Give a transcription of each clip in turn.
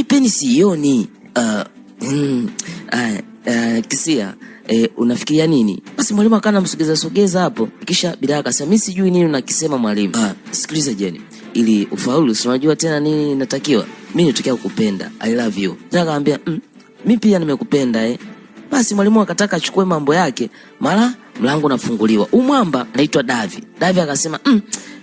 Mimi peni sioni. Kisia, unafikiria nini? Basi mwalimu akana msogeza hapo. Kisha bidada akasema mimi sijui nini unakisema mwalimu. Sikiliza Jeni, ili ufaulu unajua tena nini natakiwa? Mimi nitokea kukupenda. I love you. Bidada akamwambia, mimi pia nimekupenda Basi mwalimu akataka achukue mambo yake, mara mlango unafunguliwa. Umwamba anaitwa Davi. Davi akasema,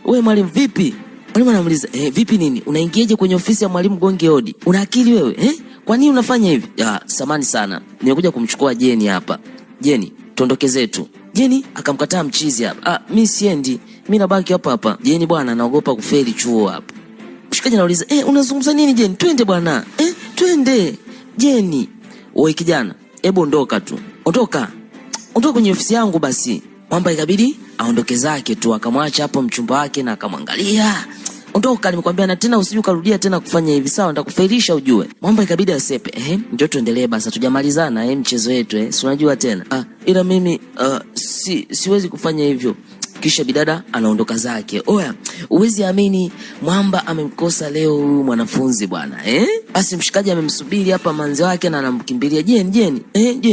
wewe mwalimu vipi? Mwalimu anamuuliza, vipi nini? Unaingiaje kwenye ofisi ya mwalimu gonge hodi? Una akili wewe? Kwa nini unafanya hivi? Samani sana. Nimekuja kumchukua Jeni hapa. Jeni, tuondoke zetu. Jeni akamkataa mchizi hapa. Mimi siendi. Mimi nabaki hapa hapa. Jeni bwana naogopa kufeli chuo hapa. Mshikaji anauliza, unazungumza nini Jeni? Twende bwana. Twende. Jeni, wewe kijana, hebu ondoka tu. Ondoka kwenye ofisi yangu basi. Mwamba ikabidi aondoke zake tu, akamwacha hapo mchumba wake na akamwangalia. Ondoka nimekwambia, na tena usije ukarudia tena kufanya hivi, sawa? Nitakufailisha ujue. Mwamba ikabidi asepe. Njoo tuendelee basi, hatujamalizana mchezo wetu si unajua tena. Ila mimi siwezi kufanya hivyo. Kisha bidada anaondoka zake. Oya, uwezi amini Mwamba amemkosa leo huyu mwanafunzi bwana. Basi mshikaji amemsubiri hapa manzi wake na anamkimbilia. Jeni,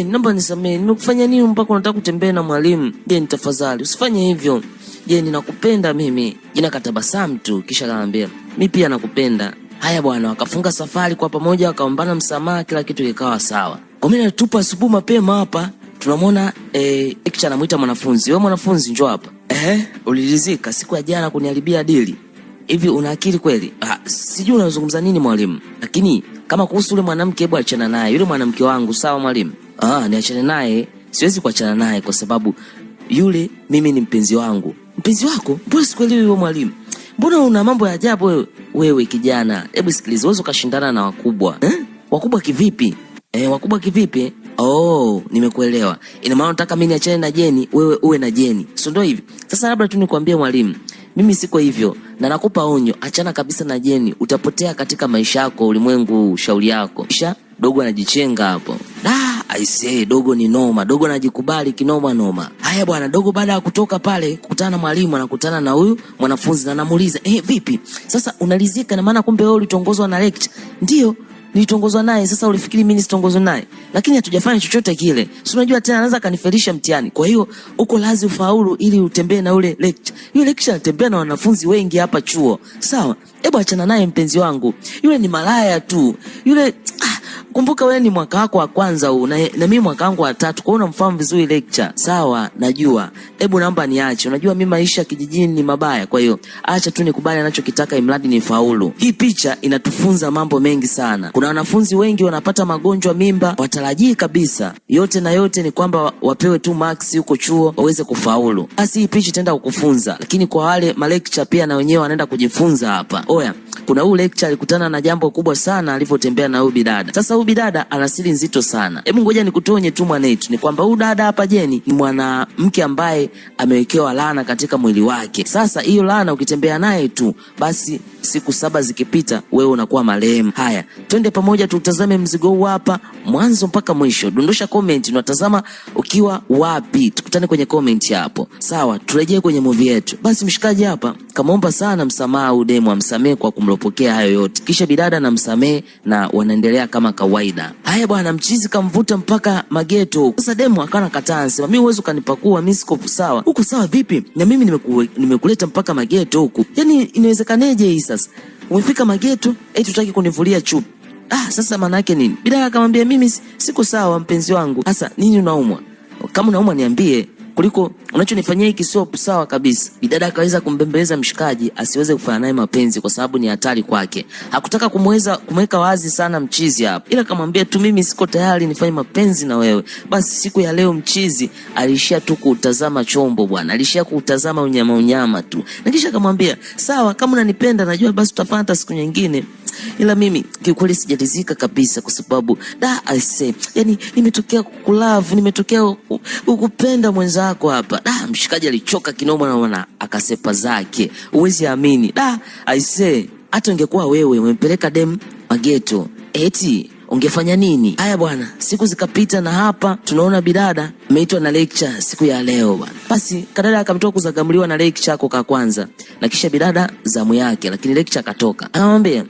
naomba nisamee. Nimekufanya nini mpaka unataka kutembea na mwalimu? Jeni tafadhali, usifanye hivyo. Jeni nakupenda mimi. Jeni akatabasamu tu kisha akamwambia, mimi pia nakupenda. Haya bwana, wakafunga safari kwa pamoja, wakaombana msamaha, kila kitu kikawa sawa. Kwa mimi natupa asubuhi mapema hapa. Tunamwona lecturer anamuita mwanafunzi. Wewe mwanafunzi njoo hapa. Ulilizika siku ya jana kuniharibia dili. Hivi una akili kweli? Sijui unazungumza nini mwalimu. Lakini kama kuhusu yule mwanamke, hebu achana naye. Yule mwanamke wangu, sawa mwalimu? Niachane naye. Siwezi kuachana naye kwa sababu yule mimi ni mpenzi wangu. Mpenzi wako? Mbona sikuelewi wewe mwalimu? Mbona una mambo ya ajabu wewe? Wewe kijana, hebu sikiliza, wewe ukashindana na wakubwa. Wakubwa kivipi? Wakubwa kivipi? Nimekuelewa. Ina maana unataka mimi niachane na Jeni, wewe uwe na Jeni. Sio ndio hivi? Sasa labda tu nikwambie mwalimu, mimi siko hivyo na nakupa onyo, achana kabisa na Jeni, utapotea katika maisha yako, ulimwengu shauri yako. Kisha dogo anajichenga hapo. I say dogo ni noma, dogo anajikubali kinoma noma. Haya bwana, dogo baada ya kutoka pale kukutana na mwalimu, anakutana na huyu mwanafunzi na anamuuliza, vipi? Sasa unalizika na maana kumbe wewe ulitongozwa na lecture? Ndio. Nilitongozwa naye. Sasa ulifikiri mimi nisitongozwe naye? Lakini hatujafanya chochote kile. Si unajua tena anaweza kanifelisha mtihani. Kwa hiyo uko lazima ufaulu ili utembee na ule lecture. Yule lecture anatembea na wanafunzi wengi hapa chuo. Sawa? Hebu achana naye mpenzi wangu. Yule ni malaya tu. Yule kumbuka wewe ni mwaka wako wa kwanza huu na mimi mwaka wangu wa 3. Kwa hiyo unamfahamu vizuri lecture. Sawa, najua. Hebu naomba niache. Unajua mimi maisha kijijini ni mabaya. Kwa hiyo acha tu nikubali anachokitaka imradi ni faulu. Hii picha inatufunza mambo mengi sana. Kuna wanafunzi wengi wanapata magonjwa mimba, watarajii kabisa. Yote na yote ni kwamba wapewe tu marks huko chuo waweze kufaulu. Basi hii picha itaenda kukufunza. Lakini kwa wale malecture pia na wenyewe wanaenda kujifunza hapa. Oya, kuna huyu lecture alikutana na jambo kubwa sana alipotembea na huyu bidada. Sasa huyu bidada ana siri nzito sana. Hebu ngoja nikutonye tu mwanetu, ni kwamba huyu dada hapa Jeni ni mwanamke ambaye amewekewa laana katika mwili wake. Sasa hiyo laana ukitembea naye tu, basi siku 7 zikipita wewe unakuwa marehemu. Haya, twende pamoja tutazame mzigo huu hapa mwanzo mpaka mwisho. Dondosha comment unatazama ukiwa wapi. Tukutane kwenye comment hapo. Sawa, turejee kwenye movie yetu. Basi mshikaji hapa kamaomba sana msamaha udemu, amsamee kwa kumlopokea hayo yote. Kisha bidada na msamee na wanaendelea kama kawaida. Haya bwana, mchizi kamvuta mpaka mageto. Sasa demu akana kataa, anasema mimi uwezo kanipakua, mimi siko sawa. Uko sawa vipi? Na mimi nimekuleta mpaka mageto huku. Yaani inawezekaneje hii sasa? Umefika mageto, tutaki kunivulia chupi. Sasa maana yake nini? Bidada akamwambia mimi siko sawa mpenzi wangu. Sasa nini unaumwa? Kama unaumwa niambie, kuliko unachonifanyia hiki sio sawa kabisa. Bidada akaweza kumbembeleza mshikaji asiweze kufanya naye mapenzi kwa sababu ni hatari kwake. Hakutaka kumweka wazi sana mchizi hapa. Ila akamwambia tu mimi siko tayari nifanye mapenzi na wewe. Basi siku ya leo mchizi alishia tu kutazama chombo bwana. Alishia kutazama unyama tu. Na kisha akamwambia, "Sawa, kama unanipenda najua basi tutafanya hata siku nyingine." Ila mimi kiukweli sijalizika kabisa kwa sababu I say, yani nimetokea kukulove, nimetokea kukupenda mwenzako hapa. Mshikaji alichoka kinoma na akasepa zake. Uwezi amini. I say, hata ungekuwa wewe umempeleka dem mageto, ungefanya nini? Haya bwana, siku zikapita na hapa tunaona bidada ameitwa na lecture siku ya leo bwana. Basi kadada akamtoka kuzagamuliwa na lecture kwa kwanza. Na kisha bidada zamu yake, lakini lecture akatoka. Anamwambia,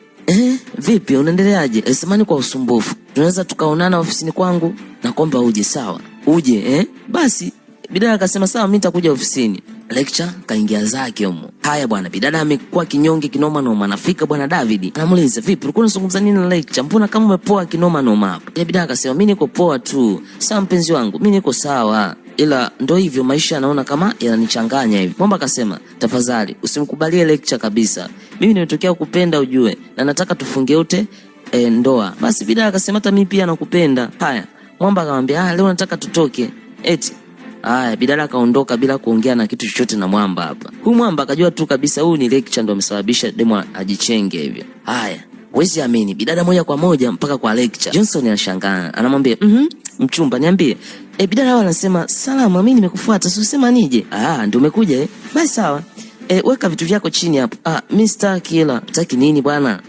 Vipi unaendeleaje? Samani kwa usumbufu. Tunaweza tukaonana ofisini kwangu? Naomba uje. Sawa. Uje Basi bidada akasema sawa, mimi nitakuja ofisini. Lecture kaingia zake humo. Haya bwana, bidada amekuwa kinyonge kinoma noma. Anafika bwana David, anamuuliza vipi, ulikuwa unazungumza nini na lecture? Mbona kama umepoa kinoma noma hapa? Bidada akasema mimi niko poa tu. Sawa mpenzi wangu, mimi niko sawa. Ila ndo hivyo maisha naona kama yananichanganya hivi. Mwamba akasema tafadhali usimkubalie lecture kabisa. Mimi nimetokea kupenda ujue, na nataka tufunge wote ndoa. Basi bidada akasema hata mimi pia nakupenda. Haya, Mwamba akamwambia leo nataka tutoke. Eti haya, bidada akaondoka bila kuongea na kitu chochote na Mwamba hapa. Huyu Mwamba akajua tu kabisa huyu ni lecture ndo amesababisha demo ajichenge hivyo. Haya, wezi amini, bidada moja kwa moja mpaka kwa lecture. Johnson anashangaa, anamwambia mchumba niambie. Bidada hawa anasema salama, mimi nimekufuata, sio sema nije. Ndio umekuja Basi sawa. Weka vitu vyako chini hapo. Mimi sitaki ila. Utaki nini bwana?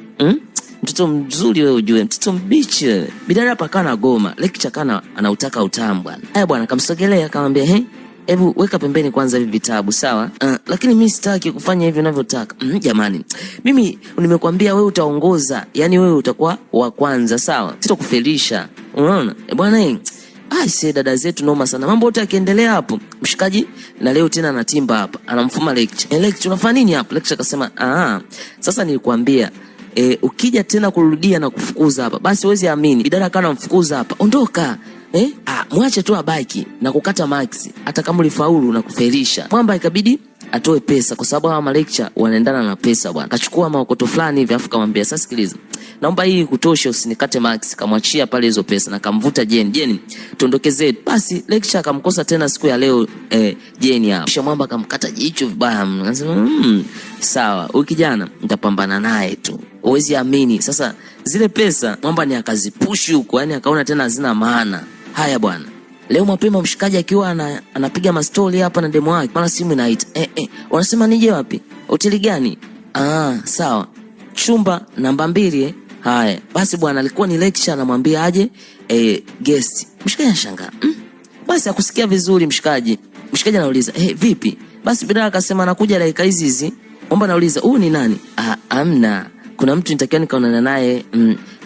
Mtoto mzuri wewe ujue, mtoto mbichi wewe. Bidada hapa kana goma, lecture kana anautaka utamu bwana. Haya bwana, kamsogelea akamwambia, hebu weka pembeni kwanza hivi vitabu, sawa? Lakini mimi sitaki kufanya hivyo unavyotaka. Jamani, mimi nimekuambia wewe utaongoza, yani wewe utakuwa wa kwanza, sawa? Sitokufelisha. Unaona? Bwana dada zetu noma sana. Mambo yote yakiendelea hapo, mshikaji na leo tena anatimba hapa. Anamfuma lecture. Lecture unafanya nini hapo? Lecture akasema, sasa nilikwambia ukija tena kurudia na kufukuza hapa, basi huwezi amini. Bidada kana mfukuza hapa. Ondoka. Mwache tu abaki na kukata max hata kama ulifaulu na kufelisha. Mwamba ikabidi atoe pesa kwa sababu hawa lecture wanaendana na pesa bwana. Kachukua maokoto fulani hivi afu kamwambia, sasa sikiliza, naomba hii kutosha, usinikate max. Kamwachia pale hizo pesa na kamvuta Jeni, tuondoke zetu. Basi lecture akamkosa tena siku ya leo Jeni hapo. Kisha Mwamba akamkata jicho vibaya. Anasema sawa, huyu kijana nitapambana naye tu. Huwezi amini. Sasa zile pesa Mwamba ni akazipushi huko, yani akaona tena hazina maana. Haya bwana, leo mapema mshikaji akiwa anapiga mastori hapa na demo wake, mara simu inaita. Wanasema nije wapi? Hoteli gani? Sawa. Chumba namba 2. Haya. Basi bwana alikuwa ni lecture, anamwambia aje guest. Mshikaji anashangaa. Basi akusikia vizuri mshikaji. Mshikaji anauliza, vipi? Basi bidada akasema anakuja dakika hizi. Mwamba anauliza, huyu ni nani? Amna. Kuna mtu nitakiwa nikaonana naye.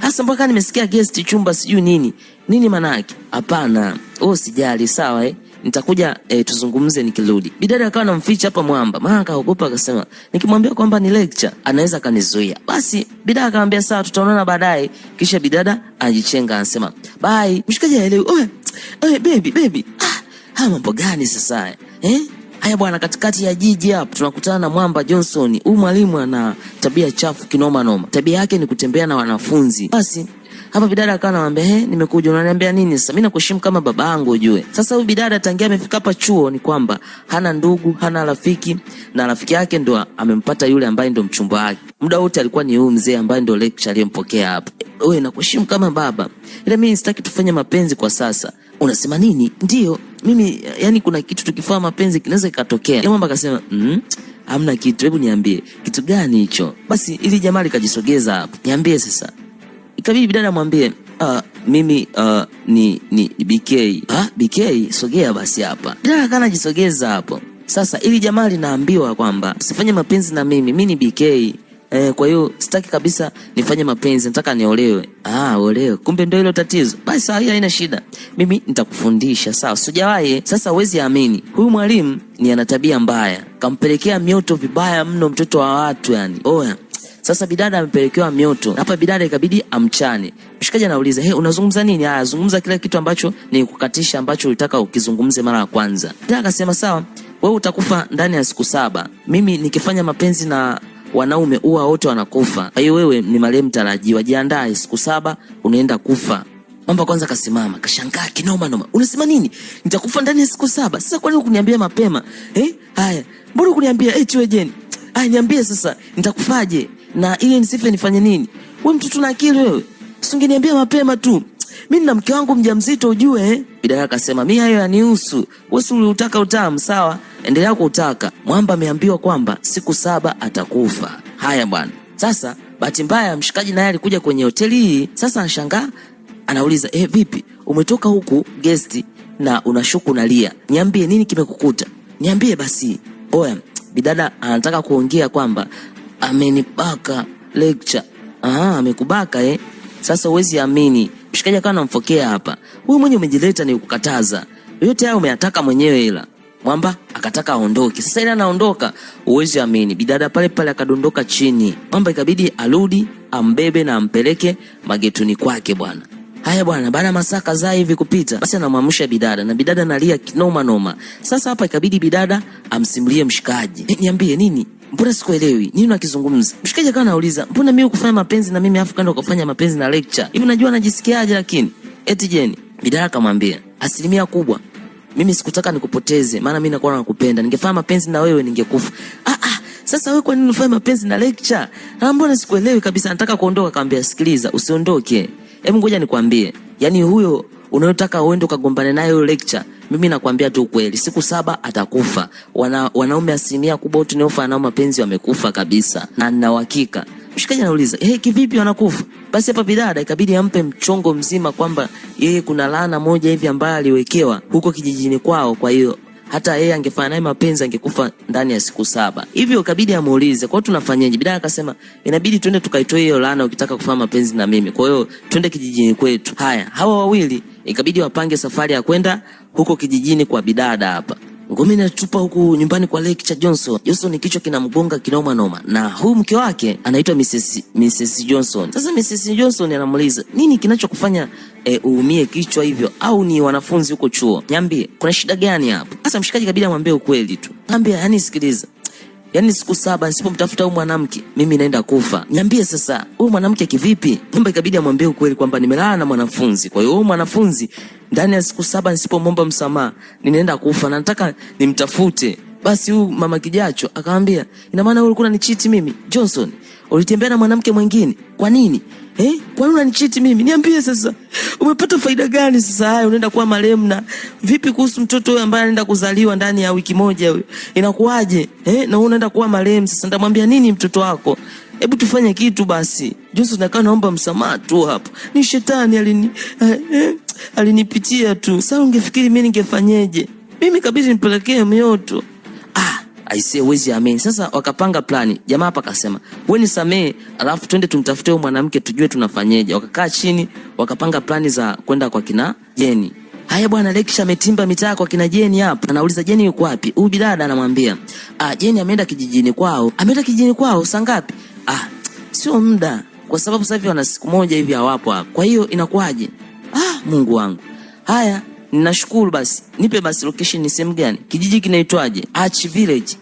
Hasa mpaka nimesikia guest chumba sijui nini. Nini maana yake? Hapana. Sijali, sawa nitakuja tuzungumze nikirudi. Bidada akawa anamficha hapa Mwamba. Maana akaogopa akasema, nikimwambia kwamba ni lecture anaweza kanizuia. Basi bidada akamwambia sawa, tutaonana baadaye. Kisha bidada ajichenga anasema, bye. Mshikaji aelewi. Baby. Mambo gani sasa? Haya bwana, katikati ya jiji hapo tunakutana na Mwamba Johnson. Huyu mwalimu ana tabia chafu kinoma noma. Tabia yake ni kutembea na wanafunzi. Basi hapa bidada akawa anamwambia, nimekuja unaniambia nini sasa? Mimi nakuheshimu kama babangu ujue. Sasa huyu bidada tangia amefika hapa chuo ni kwamba hana ndugu, hana rafiki, na rafiki yake ndo amempata yule ambaye ndo mchumba wake. Muda wote alikuwa ni huyu mzee ambaye ndo lecture aliyempokea hapa. Wewe nakuheshimu kama baba. Ila mimi sitaki tufanye mapenzi kwa sasa. Unasema nini? Ndio, mimi yani kuna kitu tukifanya mapenzi kinaweza ikatokea. Mwamba akasema, hamna kitu, hebu niambie. Kitu gani hicho? Basi ili jamaa likajisogeza hapo. Niambie sasa. Ikabidi bidada mwambie, mimi ni BK. BK, sogea basi hapa. Bidada kana jisogeza hapo. Sasa ili jamaa linaambiwa kwamba usifanye mapenzi na mimi ni BK. Kwa hiyo sitaki kabisa nifanye mapenzi, nataka niolewe. Olewe. Kumbe ndio hilo tatizo. Basi sawa, haina shida. Mimi nitakufundisha, sawa? Sijawahi. Sasa huwezi amini. Huyu mwalimu ni ana tabia mbaya. Kampelekea mioto vibaya mno mtoto wa watu yani. Sasa bidada amepelekewa mioto. Hapa bidada ikabidi amchane. Mshikaji anauliza, unazungumza nini? Zungumza kila kitu ambacho ni kukatisha ambacho ulitaka ukizungumze mara ya kwanza. Bidada akasema sawa, wewe utakufa ndani ya siku 7. Mimi nikifanya mapenzi na wanaume huwa wote wanakufa. Kwa hiyo wewe ni marehemu tarajiwa. Jiandae, siku 7 unaenda kufa. Mwamba kwanza kasimama, kashangaa kinoma noma. Unasema nini? Nitakufa ndani ya siku 7. Sasa kwa nini kuniambia mapema? Haya. Mbona kuniambia eti wewe Jeni? Niambie sasa, nitakufaje? Na ili nisife nifanye nini? Wewe mtoto na akili wewe. Usingeniambia mapema tu. Mimi na mke wangu mjamzito ujue. Bidada akasema, mimi hayo yanihusu. Wewe si unataka utamu, sawa? Endelea kutaka. Mwamba ameambiwa kwamba siku 7 atakufa. Haya bwana. Sasa bahati mbaya mshikaji naye alikuja kwenye hoteli hii. Sasa anashangaa, anauliza, vipi? Umetoka huku guest na unashuku unalia. Niambie nini kimekukuta? Niambie basi. Bidada anataka kuongea kwamba amenipaka lecture Amekubaka Sasa huwezi amini. Mshikaji akawa anamfokea hapa. Wewe mwenye umejileta ni kukataza. Yote hayo umeyataka mwenyewe ila. Mwamba akataka aondoke. Sasa ile anaondoka, huwezi amini. Bidada pale pale akadondoka chini. Mwamba ikabidi arudi, ambebe na ampeleke magetuni kwake bwana. Haya bwana, baada ya masaa kadhaa hivi kupita, basi anamwamsha bidada na bidada analia kinoma noma. Sasa hapa ikabidi bidada amsimulie mshikaji. Niambie nini? Mbona sikuelewi? Nini unakizungumza? Mshikaji akawa anauliza, "Mbona mimi ukufanya mapenzi na mimi afu kaenda ukafanya mapenzi na lecture? Hivi unajua najisikiaje lakini?" Eti Jeni, bidada akamwambia, "Asilimia kubwa mimi sikutaka nikupoteze, maana mimi nakuwa nakupenda. Ningefanya mapenzi na wewe ningekufa." Sasa wewe kwa nini unafanya mapenzi na lecture? Mbona sikuelewi kabisa, nataka kuondoka. Akamwambia, "Sikiliza, usiondoke. Hebu ngoja nikwambie. Yaani huyo unayotaka uende ukagombane naye huyo lecture, mimi nakwambia tu kweli, siku 7 atakufa. Wanaume asilimia kubwa wote wanaofanya nao mapenzi wamekufa kabisa. Na nina uhakika." Mshikaji anauliza, kivipi wanakufa? Basi hapa bidada ikabidi ampe mchongo mzima kwamba yeye kuna laana moja hivi ambayo aliwekewa huko kijijini kwao, kwa hiyo hata yeye angefanya naye mapenzi angekufa ndani ya siku 7. Hivyo ikabidi amuulize, "Kwa tunafanyaje?" Bidada akasema, "Inabidi twende tukaitoe hiyo laana ukitaka kufanya mapenzi na mimi. Kwa hiyo twende kijijini kwetu." Haya, hawa wawili ikabidi wapange safari ya kwenda huko kijijini kwa bidada hapa. Ngome inatupa huku nyumbani kwa lecture Johnson. Johnson kichwa kinamgonga kinoma noma. Na huyu mke wake anaitwa Mrs. Johnson. Sasa Mrs. Johnson anamuuliza, "Nini kinachokufanya uumie kichwa hivyo, au ni wanafunzi huko chuo? Niambie, kuna shida gani hapo?" Sasa mshikaji kabidi amwambie ukweli tu. Niambie, yani sikiliza. Yaani siku 7 nisipomtafuta huyu mwanamke mimi naenda kufa. Niambie sasa, huyu mwanamke kivipi? Nyumba ikabidi amwambie ukweli kwamba nimelala na mwanafunzi. Kwa hiyo huyu mwanafunzi ndani ya siku 7 nisipomomba msamaha ninaenda kufa na nataka nimtafute. Basi huyu mama kijacho akamwambia, "Ina maana wewe ulikuwa unanichiti mimi? Johnson, ulitembea na mwanamke mwingine? Kwa nini? Kwa nini unanichiti mimi? Niambie sasa. Umepata faida gani sasa? Haya, unaenda kuwa marehemu na vipi kuhusu mtoto huyo ambaye anaenda kuzaliwa ndani ya wiki moja huyo? Inakuaje? Na unaenda kuwa marehemu sasa, ndamwambia nini mtoto wako? Hebu tufanye kitu basi." Johnson akawa naomba msamaha tu hapo. "Ni shetani alinipitia tu. Sasa ungefikiri mimi ningefanyeje? Mimi kabisa nipelekee mioto." Aisee, wezi ameni. Sasa wakapanga plani. Jamaa hapa akasema, "Wewe nisamee, alafu twende tumtafute huyo mwanamke tujue tunafanyeje." Wakakaa chini, wakapanga plani za kwenda kwa kina Jeni. Haya bwana, lecture ametimba mitaa kwa kina Jeni hapa. Anauliza, "Jeni yuko wapi?" Huyu bidada anamwambia, "Jeni ameenda kijijini kwao." "Ameenda kijijini kwao saa ngapi?" "Sio muda, kwa sababu sasa hivi wana siku moja hivi hawapo hapa. Kwa hiyo inakuaje?" Mungu wangu. Haya, ninashukuru basi. Nipe basi location ni sehemu gani? Kijiji kinaitwaje? Arch Village.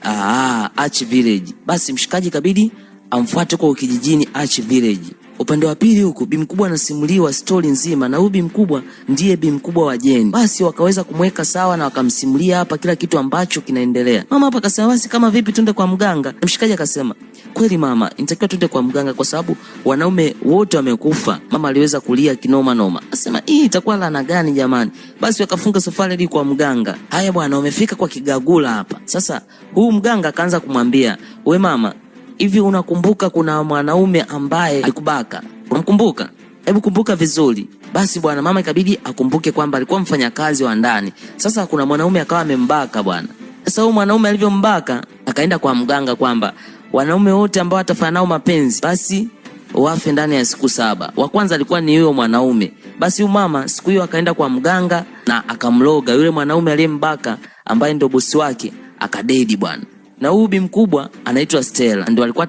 Arch Village. Basi mshikaji kabidi amfuate kwa kijijini Arch Village. Upande wa pili huko bi mkubwa anasimuliwa story nzima, na huyu bi mkubwa ndiye bi mkubwa wa Jeni. Basi wakaweza kumweka sawa na wakamsimulia hapa kila kitu ambacho kinaendelea. Mama hapa akasema, "Basi kama vipi twende kwa mganga?" Mshikaji akasema, "Kweli mama, inatakiwa twende kwa mganga kwa sababu wanaume wote wamekufa." Mama aliweza kulia kinoma noma. Akasema, "Hii itakuwa laana gani jamani?" Basi wakafunga safari hadi kwa mganga. Haya bwana, wamefika kwa Kigagula hapa. Sasa huyu mganga akaanza kumwambia, "We mama, hivi unakumbuka kuna mwanaume ambaye alikubaka? Unamkumbuka? Hebu kumbuka vizuri." Basi bwana, mama ikabidi akumbuke kwamba alikuwa mfanyakazi wa ndani. Sasa kuna mwanaume akawa amembaka bwana. Sasa huyu mwanaume alivyombaka akaenda kwa mganga kwamba wanaume wote ambao watafanya nao mapenzi basi wafe ndani ya siku 7. Wa kwanza alikuwa ni huyo mwanaume. Basi huyu mama siku hiyo akaenda kwa mganga na akamloga yule mwanaume aliyembaka ambaye ndio bosi wake, akadedi bwana. Na huyu bi mkubwa anaitwa Stella, ndio alikuwa